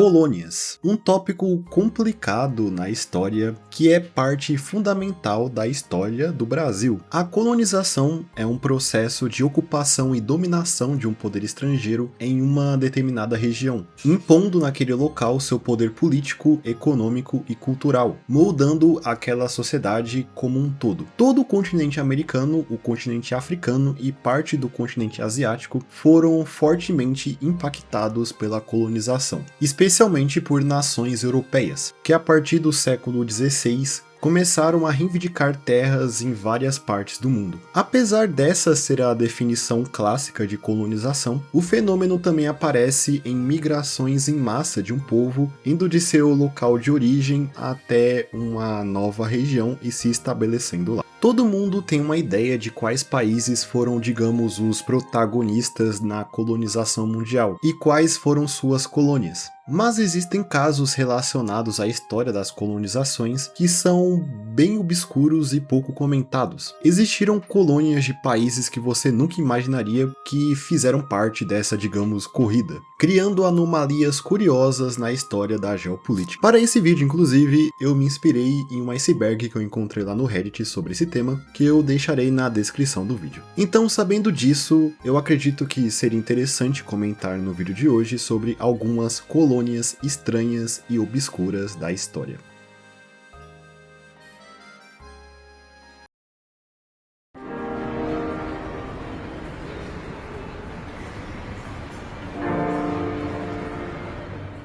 Colônias, um tópico complicado na história que é parte fundamental da história do Brasil. A colonização é um processo de ocupação e dominação de um poder estrangeiro em uma determinada região, impondo naquele local seu poder político, econômico e cultural, moldando aquela sociedade como um todo. Todo o continente americano, o continente africano e parte do continente asiático foram fortemente impactados pela colonização, especialmente por nações europeias, que a partir do século XVI começaram a reivindicar terras em várias partes do mundo. Apesar dessa ser a definição clássica de colonização, o fenômeno também aparece em migrações em massa de um povo indo de seu local de origem até uma nova região e se estabelecendo lá. Todo mundo tem uma ideia de quais países foram, digamos, os protagonistas na colonização mundial e quais foram suas colônias. Mas existem casos relacionados à história das colonizações que são bem obscuros e pouco comentados. Existiram colônias de países que você nunca imaginaria que fizeram parte dessa, digamos, corrida, criando anomalias curiosas na história da geopolítica. Para esse vídeo, inclusive, eu me inspirei em um iceberg que eu encontrei lá no Reddit sobre esse tema, que eu deixarei na descrição do vídeo. Então, sabendo disso, eu acredito que seria interessante comentar no vídeo de hoje sobre algumas colônias estranhas e obscuras da história.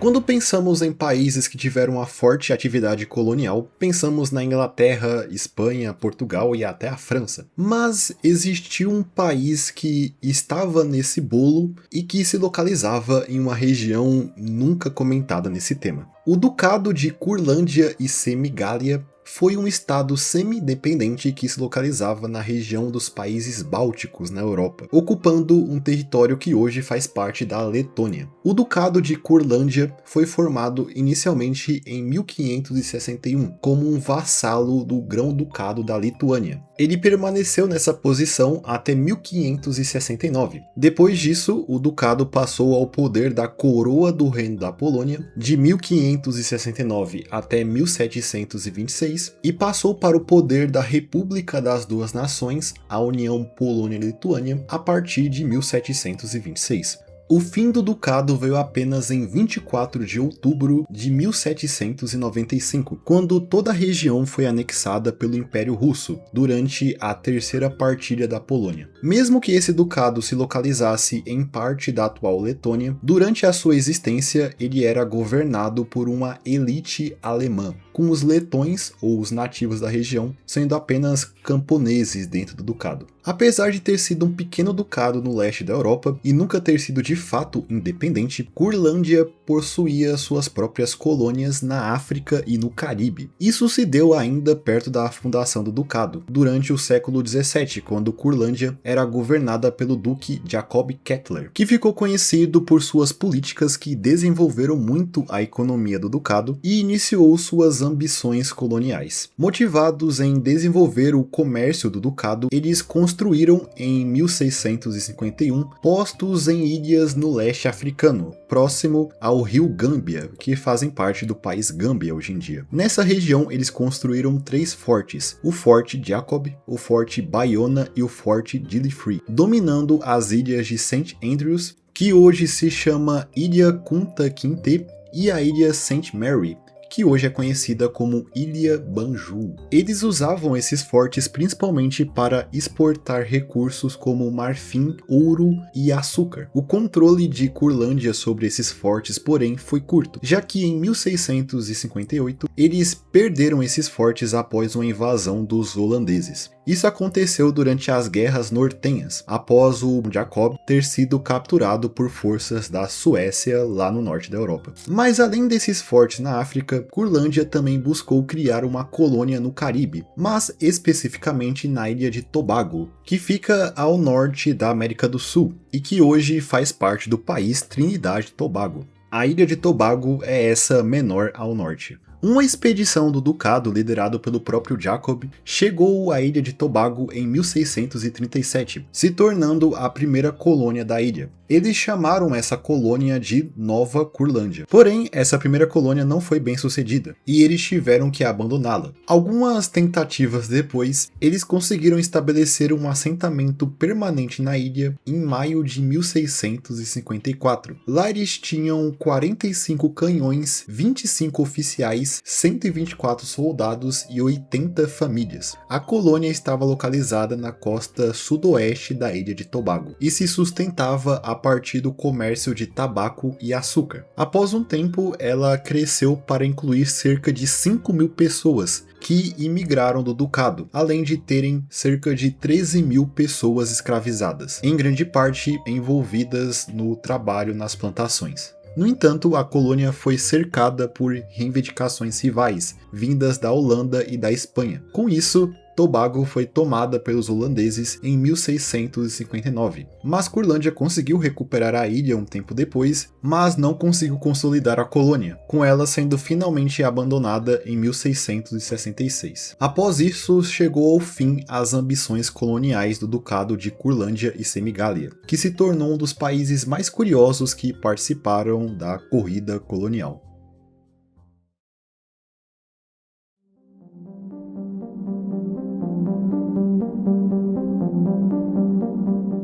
Quando pensamos em países que tiveram uma forte atividade colonial, pensamos na Inglaterra, Espanha, Portugal e até a França. Mas existiu um país que estava nesse bolo e que se localizava em uma região nunca comentada nesse tema. O Ducado de Curlândia e Semigália foi um estado semi-independente que se localizava na região dos países bálticos na Europa, ocupando um território que hoje faz parte da Letônia. O Ducado de Curlândia foi formado inicialmente em 1561 como um vassalo do Grão-Ducado da Lituânia. Ele permaneceu nessa posição até 1569. Depois disso, o ducado passou ao poder da Coroa do Reino da Polônia de 1569 até 1726 e passou para o poder da República das Duas Nações, a União Polônia-Lituânia, a partir de 1726. O fim do ducado veio apenas em 24 de outubro de 1795, quando toda a região foi anexada pelo Império Russo durante a Terceira Partilha da Polônia. Mesmo que esse ducado se localizasse em parte da atual Letônia, durante a sua existência ele era governado por uma elite alemã, com os letões, ou os nativos da região, sendo apenas camponeses dentro do ducado. Apesar de ter sido um pequeno ducado no leste da Europa e nunca ter sido de fato independente, Curlândia possuía suas próprias colônias na África e no Caribe. Isso se deu ainda perto da fundação do ducado, durante o século XVII, quando Curlândia era governada pelo duque Jacob Kettler, que ficou conhecido por suas políticas que desenvolveram muito a economia do ducado e iniciou suas ambições coloniais. Motivados em desenvolver o comércio do ducado, eles construíram em 1651 postos em ilhas no leste africano, próximo ao rio Gâmbia, que fazem parte do país Gâmbia hoje em dia. Nessa região eles construíram 3 fortes, o Forte Jacob, o Forte Bayona e o Forte Dillifree, dominando as ilhas de St. Andrews, que hoje se chama Ilha Kunta Kinte, e a Ilha St. Mary, que hoje é conhecida como Ilha Banjul. Eles usavam esses fortes principalmente para exportar recursos como marfim, ouro e açúcar. O controle de Curlândia sobre esses fortes, porém, foi curto, já que em 1658 eles perderam esses fortes após uma invasão dos holandeses. Isso aconteceu durante as Guerras Nortenhas, após o Jacob ter sido capturado por forças da Suécia lá no norte da Europa. Mas além desses fortes na África, Curlândia também buscou criar uma colônia no Caribe, mas especificamente na ilha de Tobago, que fica ao norte da América do Sul e que hoje faz parte do país Trinidad e Tobago. A ilha de Tobago é essa menor ao norte. Uma expedição do ducado, liderado pelo próprio Jacob, chegou à ilha de Tobago em 1637, se tornando a primeira colônia da ilha. Eles chamaram essa colônia de Nova Curlândia. Porém, essa primeira colônia não foi bem sucedida, e eles tiveram que abandoná-la. Algumas tentativas depois, eles conseguiram estabelecer um assentamento permanente na ilha em maio de 1654. Lá eles tinham 45 canhões, 25 oficiais, 124 soldados e 80 famílias. A colônia estava localizada na costa sudoeste da ilha de Tobago e se sustentava a partir do comércio de tabaco e açúcar. Após um tempo, ela cresceu para incluir cerca de 5.000 pessoas que imigraram do ducado, além de terem cerca de 13.000 pessoas escravizadas, em grande parte envolvidas no trabalho nas plantações. No entanto, a colônia foi cercada por reivindicações rivais, vindas da Holanda e da Espanha. Com isso, Tobago foi tomada pelos holandeses em 1659, mas Curlândia conseguiu recuperar a ilha um tempo depois, mas não conseguiu consolidar a colônia, com ela sendo finalmente abandonada em 1666. Após isso, chegou ao fim as ambições coloniais do Ducado de Curlândia e Semigália, que se tornou um dos países mais curiosos que participaram da corrida colonial.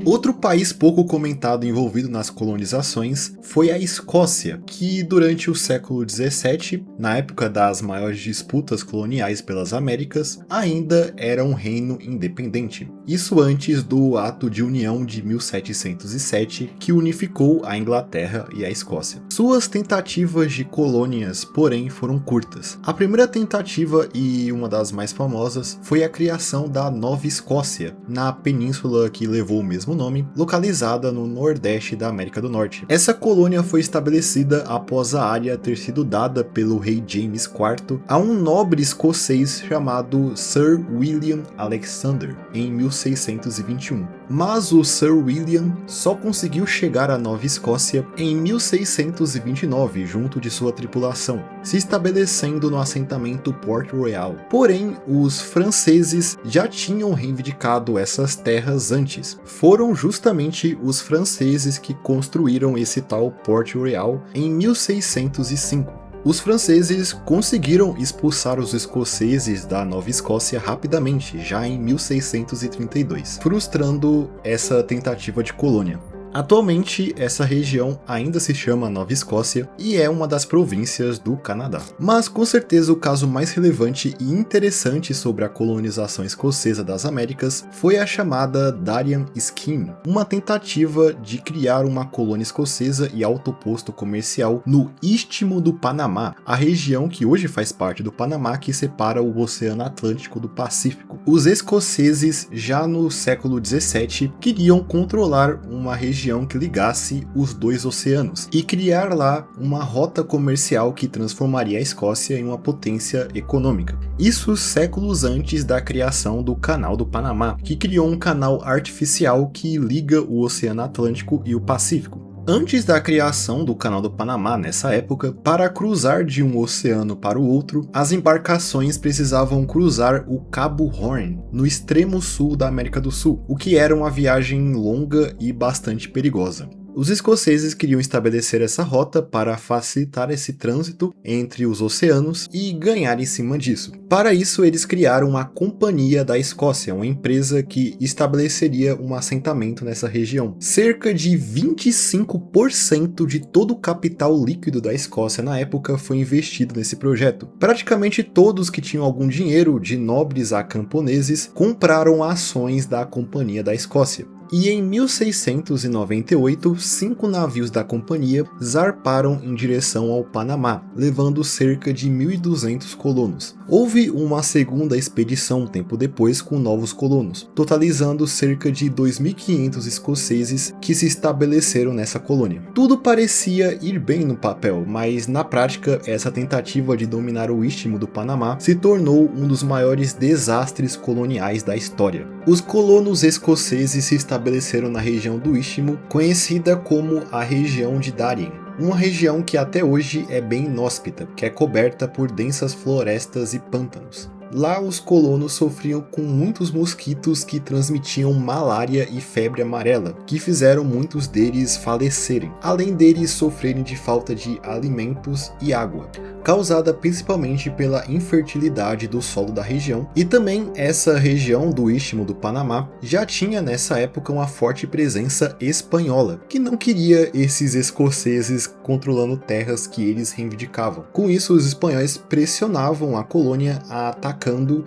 Outro país pouco comentado envolvido nas colonizações foi a Escócia, que durante o século XVII, na época das maiores disputas coloniais pelas Américas, ainda era um reino independente. Isso antes do Ato de União de 1707, que unificou a Inglaterra e a Escócia. Suas tentativas de colônias, porém, foram curtas. A primeira tentativa, e uma das mais famosas, foi a criação da Nova Escócia, na península que levou o mesmo nome, localizada no nordeste da América do Norte. Essa colônia foi estabelecida após a área ter sido dada pelo rei James IV a um nobre escocês chamado Sir William Alexander, em 1621. Mas o Sir William só conseguiu chegar à Nova Escócia em 1629, junto de sua tripulação, se estabelecendo no assentamento Port Royal. Porém, os franceses já tinham reivindicado essas terras antes. Foram justamente os franceses que construíram esse tal Port Royal em 1605. Os franceses conseguiram expulsar os escoceses da Nova Escócia rapidamente, já em 1632, frustrando essa tentativa de colônia. Atualmente, essa região ainda se chama Nova Escócia e é uma das províncias do Canadá. Mas com certeza o caso mais relevante e interessante sobre a colonização escocesa das Américas foi a chamada Darien Scheme, uma tentativa de criar uma colônia escocesa e alto posto comercial no Istmo do Panamá, a região que hoje faz parte do Panamá que separa o Oceano Atlântico do Pacífico. Os escoceses, já no século XVII, queriam controlar uma região que ligasse os dois oceanos e criar lá uma rota comercial que transformaria a Escócia em uma potência econômica. Isso séculos antes da criação do Canal do Panamá, que criou um canal artificial que liga o Oceano Atlântico e o Pacífico. Antes da criação do Canal do Panamá, nessa época, para cruzar de um oceano para o outro, as embarcações precisavam cruzar o Cabo Horn, no extremo sul da América do Sul, o que era uma viagem longa e bastante perigosa. Os escoceses queriam estabelecer essa rota para facilitar esse trânsito entre os oceanos e ganhar em cima disso. Para isso, eles criaram a Companhia da Escócia, uma empresa que estabeleceria um assentamento nessa região. Cerca de 25% de todo o capital líquido da Escócia na época foi investido nesse projeto. Praticamente todos que tinham algum dinheiro, de nobres a camponeses, compraram ações da Companhia da Escócia. E em 1698, 5 navios da companhia zarparam em direção ao Panamá, levando cerca de 1.200 colonos. Houve uma segunda expedição um tempo depois com novos colonos, totalizando cerca de 2.500 escoceses que se estabeleceram nessa colônia. Tudo parecia ir bem no papel, mas na prática essa tentativa de dominar o Istmo do Panamá se tornou um dos maiores desastres coloniais da história. Os colonos escoceses se estabeleceram na região do Istmo, conhecida como a região de Darien. uma região que até hoje é bem inóspita, que é coberta por densas florestas e pântanos. Lá os colonos sofriam com muitos mosquitos que transmitiam malária e febre amarela, que fizeram muitos deles falecerem, além deles sofrerem de falta de alimentos e água, causada principalmente pela infertilidade do solo da região. E também essa região do Istmo do Panamá já tinha nessa época uma forte presença espanhola, que não queria esses escoceses controlando terras que eles reivindicavam. Com isso, os espanhóis pressionavam a colônia a atacando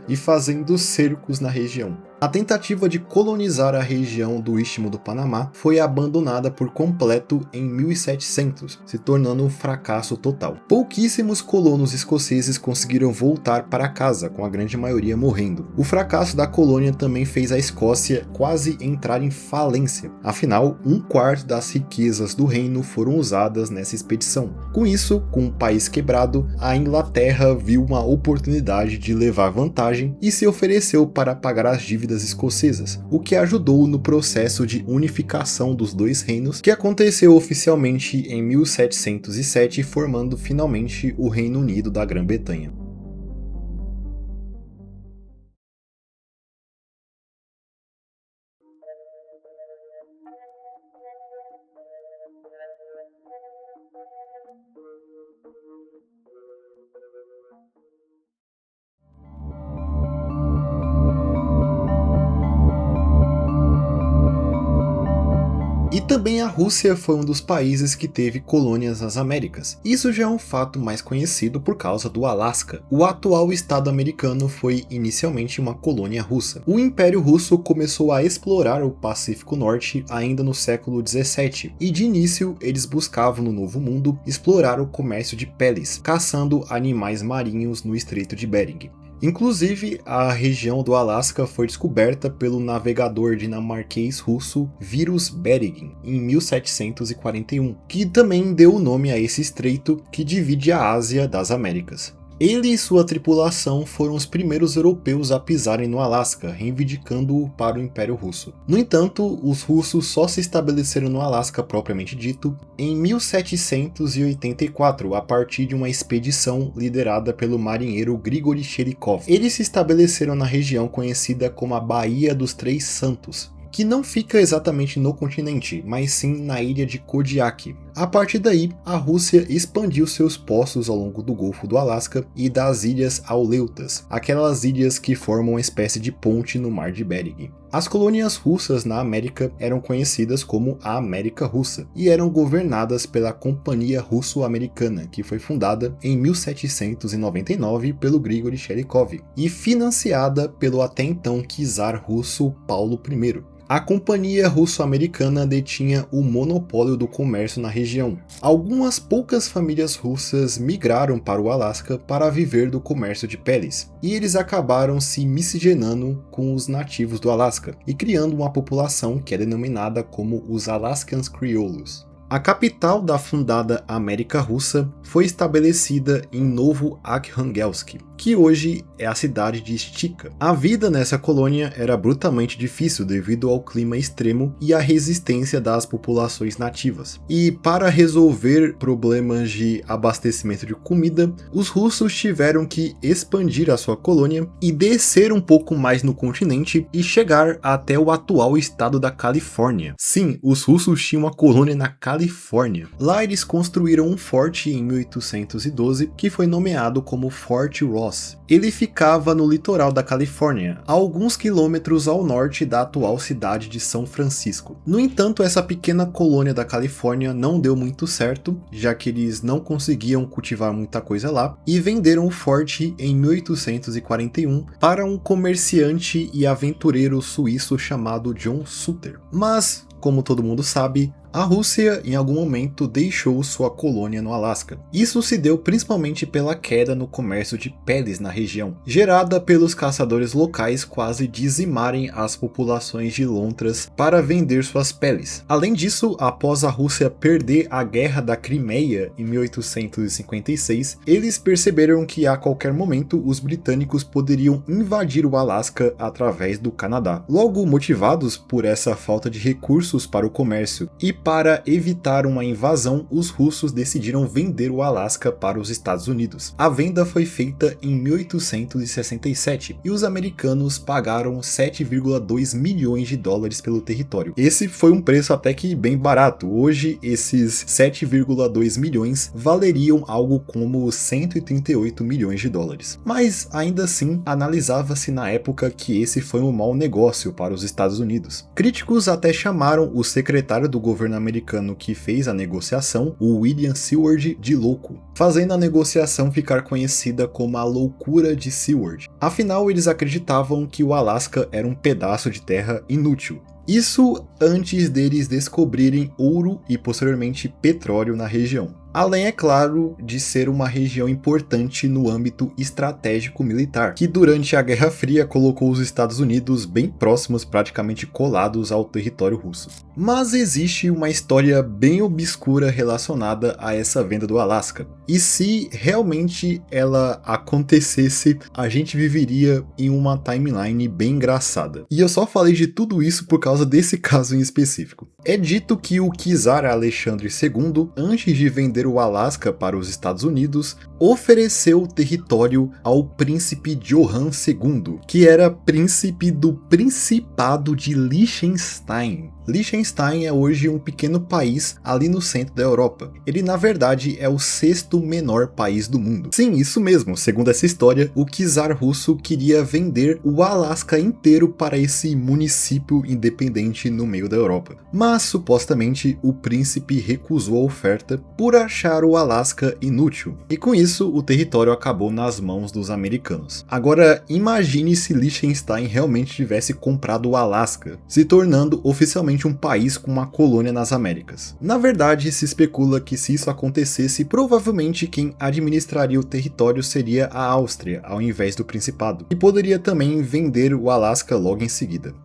e fazendo cercos na região. A tentativa de colonizar a região do Istmo do Panamá foi abandonada por completo em 1700, se tornando um fracasso total. Pouquíssimos colonos escoceses conseguiram voltar para casa, com a grande maioria morrendo. O fracasso da colônia também fez a Escócia quase entrar em falência, afinal, 1/4 das riquezas do reino foram usadas nessa expedição. Com isso, com o país quebrado, a Inglaterra viu uma oportunidade de levar vantagem e se ofereceu para pagar as dívidas escocesas, o que ajudou no processo de unificação dos dois reinos, que aconteceu oficialmente em 1707, formando finalmente o Reino Unido da Grã-Bretanha. E também a Rússia foi um dos países que teve colônias nas Américas. Isso já é um fato mais conhecido por causa do Alasca. O atual estado americano foi inicialmente uma colônia russa. O Império Russo começou a explorar o Pacífico Norte ainda no século 17, e de início eles buscavam no Novo Mundo explorar o comércio de peles, caçando animais marinhos no Estreito de Bering. Inclusive, a região do Alasca foi descoberta pelo navegador dinamarquês russo Vitus Bering em 1741, que também deu o nome a esse estreito que divide a Ásia das Américas. Ele e sua tripulação foram os primeiros europeus a pisarem no Alasca, reivindicando-o para o Império Russo. No entanto, os russos só se estabeleceram no Alasca propriamente dito em 1784, a partir de uma expedição liderada pelo marinheiro Grigori Cherikov. Eles se estabeleceram na região conhecida como a Baía dos Três Santos, que não fica exatamente no continente, mas sim na ilha de Kodiak. A partir daí, a Rússia expandiu seus postos ao longo do Golfo do Alasca e das Ilhas Aleutas, aquelas ilhas que formam uma espécie de ponte no Mar de Bering. As colônias russas na América eram conhecidas como a América Russa e eram governadas pela Companhia Russo-Americana, que foi fundada em 1799 pelo Grigori Cherikov e financiada pelo até então czar russo Paulo I. A Companhia Russo-Americana detinha o monopólio do comércio na região. Algumas poucas famílias russas migraram para o Alasca para viver do comércio de peles, e eles acabaram se miscigenando com os nativos do Alasca e criando uma população que é denominada como os Alaskans Crioulos. A capital da fundada América Russa foi estabelecida em Novo Arkhangelsk, que hoje é a cidade de Stika. A vida nessa colônia era brutalmente difícil devido ao clima extremo e à resistência das populações nativas. E para resolver problemas de abastecimento de comida, os russos tiveram que expandir a sua colônia e descer um pouco mais no continente e chegar até o atual estado da Califórnia. Sim, os russos tinham uma colônia na Califórnia. Lá eles construíram um forte em 1812 que foi nomeado como Fort Ross. Ele ficava no litoral da Califórnia, a alguns quilômetros ao norte da atual cidade de São Francisco. No entanto, essa pequena colônia da Califórnia não deu muito certo, já que eles não conseguiam cultivar muita coisa lá, e venderam o forte em 1841 para um comerciante e aventureiro suíço chamado John Sutter. Mas, como todo mundo sabe, a Rússia em algum momento deixou sua colônia no Alasca. Isso se deu principalmente pela queda no comércio de peles na região, gerada pelos caçadores locais quase dizimarem as populações de lontras para vender suas peles. Além disso, após a Rússia perder a Guerra da Crimeia em 1856, eles perceberam que a qualquer momento os britânicos poderiam invadir o Alasca através do Canadá. Logo, motivados por essa falta de recursos para o comércio e para evitar uma invasão, os russos decidiram vender o Alasca para os Estados Unidos. A venda foi feita em 1867 e os americanos pagaram 7,2 milhões de dólares pelo território. Esse foi um preço até que bem barato. Hoje, esses 7,2 milhões valeriam algo como 138 milhões de dólares. Mas, ainda assim, analisava-se na época que esse foi um mau negócio para os Estados Unidos. Críticos até chamaram o secretário do governo americano que fez a negociação, o William Seward, de louco, fazendo a negociação ficar conhecida como a loucura de Seward. Afinal, eles acreditavam que o Alasca era um pedaço de terra inútil. Isso antes deles descobrirem ouro e posteriormente petróleo na região. Além, é claro, de ser uma região importante no âmbito estratégico militar, que durante a Guerra Fria colocou os Estados Unidos bem próximos, praticamente colados ao território russo. Mas existe uma história bem obscura relacionada a essa venda do Alasca. E se realmente ela acontecesse, a gente viveria em uma timeline bem engraçada. E eu só falei de tudo isso por causa desse caso em específico. É dito que o czar Alexandre II, antes de vender o Alasca para os Estados Unidos, ofereceu o território ao príncipe Johann II, que era príncipe do Principado de Liechtenstein. Liechtenstein é hoje um pequeno país ali no centro da Europa. Ele, na verdade, é o sexto menor país do mundo. Sim, isso mesmo. Segundo essa história, o czar russo queria vender o Alasca inteiro para esse município independente no meio da Europa. Mas, supostamente, o príncipe recusou a oferta por achar o Alasca inútil. E com isso, o território acabou nas mãos dos americanos. Agora, imagine se Liechtenstein realmente tivesse comprado o Alasca, se tornando oficialmente um país com uma colônia nas Américas. Na verdade, se especula que se isso acontecesse, provavelmente quem administraria o território seria a Áustria, ao invés do Principado, e poderia também vender o Alasca logo em seguida.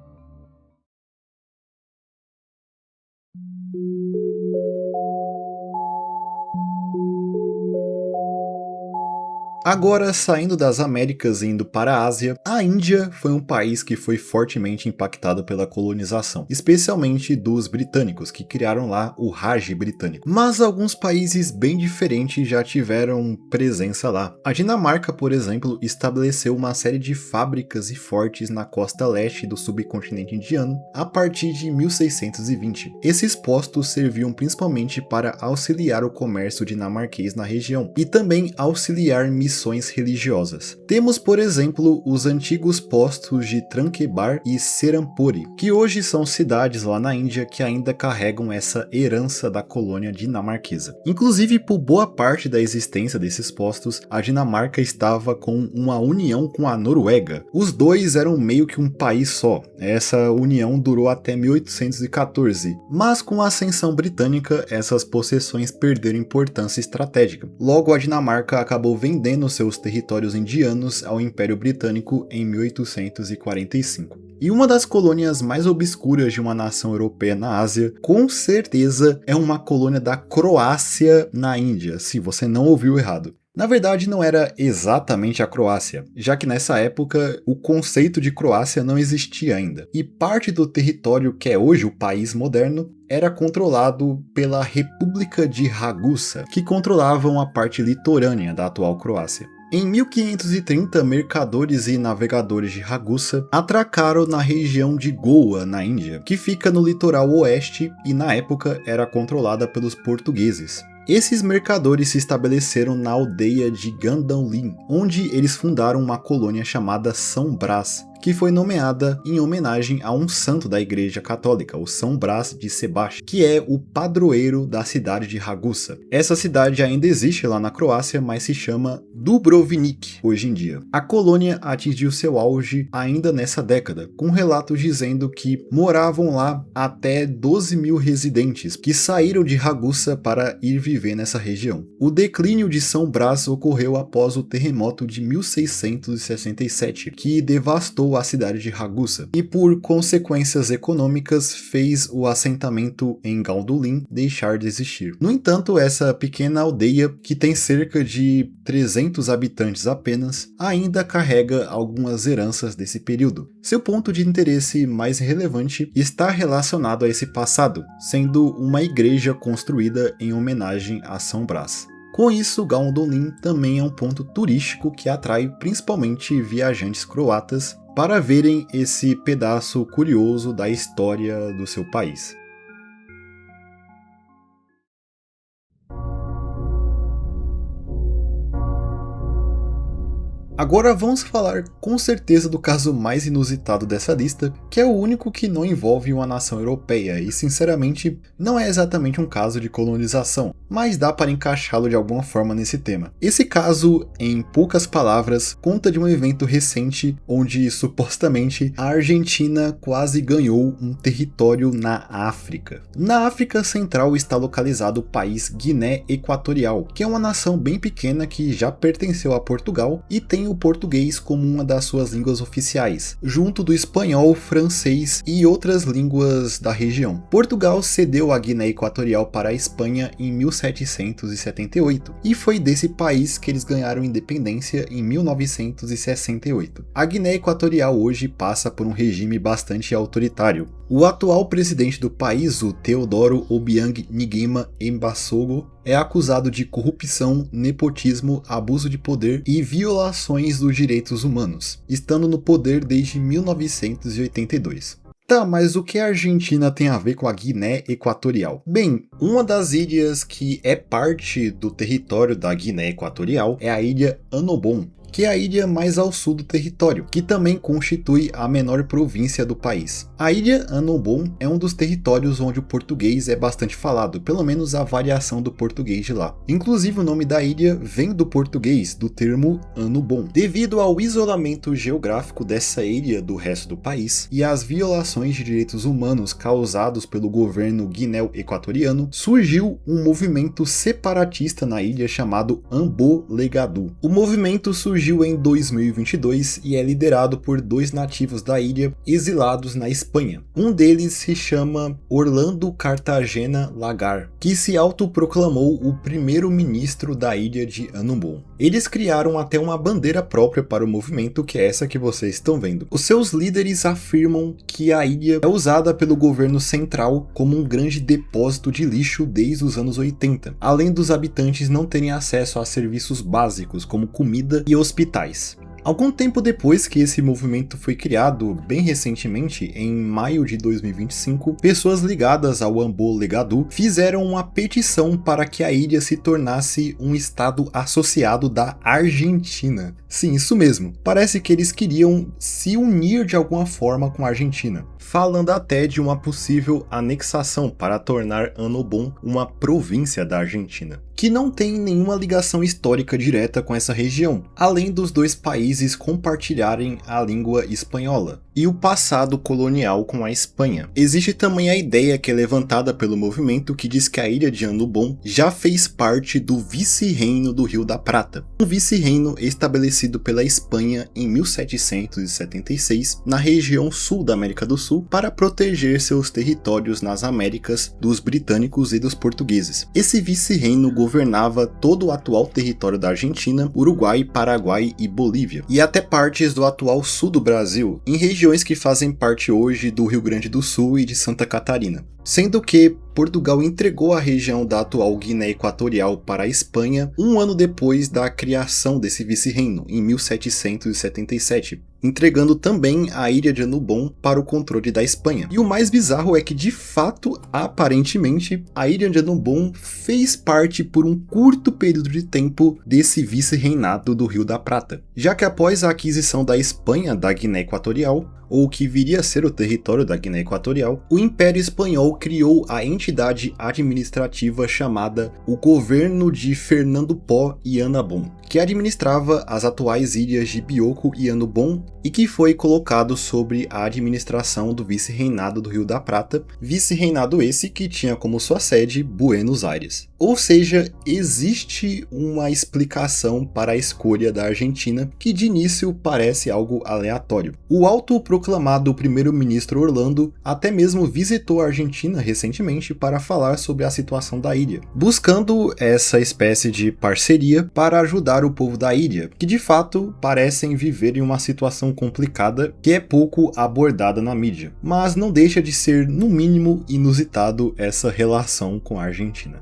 Agora, saindo das Américas e indo para a Ásia, a Índia foi um país que foi fortemente impactado pela colonização, especialmente dos britânicos, que criaram lá o Raj britânico. Mas alguns países bem diferentes já tiveram presença lá. A Dinamarca, por exemplo, estabeleceu uma série de fábricas e fortes na costa leste do subcontinente indiano a partir de 1620. Esses postos serviam principalmente para auxiliar o comércio dinamarquês na região e também auxiliar missões religiosas. Temos, por exemplo, os antigos postos de Tranquebar e Serampore, que hoje são cidades lá na Índia que ainda carregam essa herança da colônia dinamarquesa. Inclusive, por boa parte da existência desses postos, a Dinamarca estava com uma união com a Noruega. Os dois eram meio que um país só. Essa união durou até 1814, mas com a ascensão britânica, essas possessões perderam importância estratégica. Logo, a Dinamarca acabou vendendo seus territórios indianos ao Império Britânico em 1845. E uma das colônias mais obscuras de uma nação europeia na Ásia, com certeza é uma colônia da Croácia na Índia, se você não ouviu errado. Na verdade, não era exatamente a Croácia, já que nessa época o conceito de Croácia não existia ainda, e parte do território que é hoje o país moderno era controlado pela República de Ragusa, que controlavam a parte litorânea da atual Croácia. Em 1530, mercadores e navegadores de Ragusa atracaram na região de Goa, na Índia, que fica no litoral oeste e na época era controlada pelos portugueses. Esses mercadores se estabeleceram na aldeia de Gandaulim, onde eles fundaram uma colônia chamada São Brás, que foi nomeada em homenagem a um santo da Igreja Católica, o São Brás de Sebastião, que é o padroeiro da cidade de Ragusa. Essa cidade ainda existe lá na Croácia, mas se chama Dubrovnik hoje em dia. A colônia atingiu seu auge ainda nessa década, com relatos dizendo que moravam lá até 12 mil residentes que saíram de Ragusa para ir viver nessa região. O declínio de São Brás ocorreu após o terremoto de 1667, que devastou criando a cidade de Ragusa, e por consequências econômicas fez o assentamento em Gondolin deixar de existir. No entanto, essa pequena aldeia, que tem cerca de 300 habitantes apenas, ainda carrega algumas heranças desse período. Seu ponto de interesse mais relevante está relacionado a esse passado, sendo uma igreja construída em homenagem a São Brás. Com isso, Gondolin também é um ponto turístico que atrai principalmente viajantes croatas para verem esse pedaço curioso da história do seu país. Agora vamos falar com certeza do caso mais inusitado dessa lista, que é o único que não envolve uma nação europeia e sinceramente não é exatamente um caso de colonização, mas dá para encaixá-lo de alguma forma nesse tema. Esse caso, em poucas palavras, conta de um evento recente onde supostamente a Argentina quase ganhou um território na África. Na África Central está localizado o país Guiné Equatorial, que é uma nação bem pequena que já pertenceu a Portugal e tem o português como uma das suas línguas oficiais, junto do espanhol, francês e outras línguas da região. Portugal cedeu a Guiné Equatorial para a Espanha em 1778 e foi desse país que eles ganharam independência em 1968. A Guiné Equatorial hoje passa por um regime bastante autoritário. O atual presidente do país, o Teodoro Obiang Nguema Mbasogo, é acusado de corrupção, nepotismo, abuso de poder e violações dos direitos humanos, estando no poder desde 1982. Tá, mas o que a Argentina tem a ver com a Guiné Equatorial? Bem, uma das ilhas que é parte do território da Guiné Equatorial é a ilha Annobon, que é a ilha mais ao sul do território, que também constitui a menor província do país. A ilha Annobon é um dos territórios onde o português é bastante falado, pelo menos a variação do português de lá. Inclusive o nome da ilha vem do português, do termo Annobon. Devido ao isolamento geográfico dessa ilha do resto do país e às violações de direitos humanos causados pelo governo guiné-equatoriano, surgiu um movimento separatista na ilha chamado Ambo-Legadu. O movimento surgiu em 2022 e é liderado por 2 nativos da ilha exilados na Espanha. Um deles se chama Orlando Cartagena Lagar, que se autoproclamou o primeiro-ministro da ilha de Annobon. Eles criaram até uma bandeira própria para o movimento, que é essa que vocês estão vendo. Os seus líderes afirmam que a ilha é usada pelo governo central como um grande depósito de lixo desde os anos 80, além dos habitantes não terem acesso a serviços básicos como comida e hospitais. Algum tempo depois que esse movimento foi criado, bem recentemente, em maio de 2025, pessoas ligadas ao Ambo-Legadu fizeram uma petição para que a ilha se tornasse um estado associado da Argentina. Sim, isso mesmo. Parece que eles queriam se unir de alguma forma com a Argentina, falando até de uma possível anexação para tornar Annobon uma província da Argentina, que não tem nenhuma ligação histórica direta com essa região, além dos 2 países compartilharem a língua espanhola e o passado colonial com a Espanha. Existe também a ideia que é levantada pelo movimento que diz que a ilha de Annobon já fez parte do vice-reino do Rio da Prata, um vice-reino estabelecido pela Espanha em 1776 na região sul da América do Sul para proteger seus territórios nas Américas dos britânicos e dos portugueses. Esse vice-reino governava todo o atual território da Argentina, Uruguai, Paraguai e Bolívia, e até partes do atual sul do Brasil, em regiões que fazem parte hoje do Rio Grande do Sul e de Santa Catarina. Sendo que Portugal entregou a região da atual Guiné Equatorial para a Espanha um ano depois da criação desse vice-reino, em 1777, entregando também a ilha de Annobon para o controle da Espanha. E o mais bizarro é que, de fato, aparentemente, a ilha de Annobon fez parte por um curto período de tempo desse vice-reinado do Rio da Prata, já que após a aquisição da Espanha da Guiné Equatorial, ou o que viria a ser o território da Guiné Equatorial, o Império Espanhol criou a entidade entidade administrativa chamada o Governo de Fernando Pó e Annobon, que administrava as atuais ilhas de Bioko e Annobon e que foi colocado sobre a administração do vice-reinado do Rio da Prata, vice-reinado esse que tinha como sua sede Buenos Aires. Ou seja, existe uma explicação para a escolha da Argentina que de início parece algo aleatório. O autoproclamado primeiro-ministro Orlando até mesmo visitou a Argentina recentemente para falar sobre a situação da ilha, buscando essa espécie de parceria para ajudar o povo da ilha, que de fato parecem viver em uma situação complicada que é pouco abordada na mídia, mas não deixa de ser, no mínimo, inusitado essa relação com a Argentina.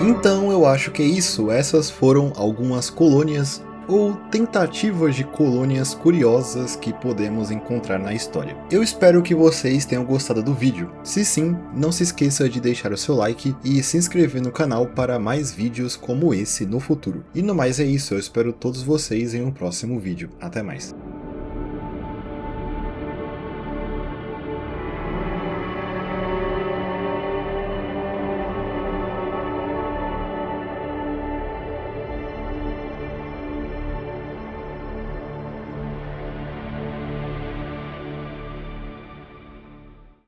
Então eu acho que é isso, essas foram algumas colônias ou tentativas de colônias curiosas que podemos encontrar na história. Eu espero que vocês tenham gostado do vídeo. Se sim, não se esqueça de deixar o seu like e se inscrever no canal para mais vídeos como esse no futuro. E no mais é isso, eu espero todos vocês em um próximo vídeo. Até mais.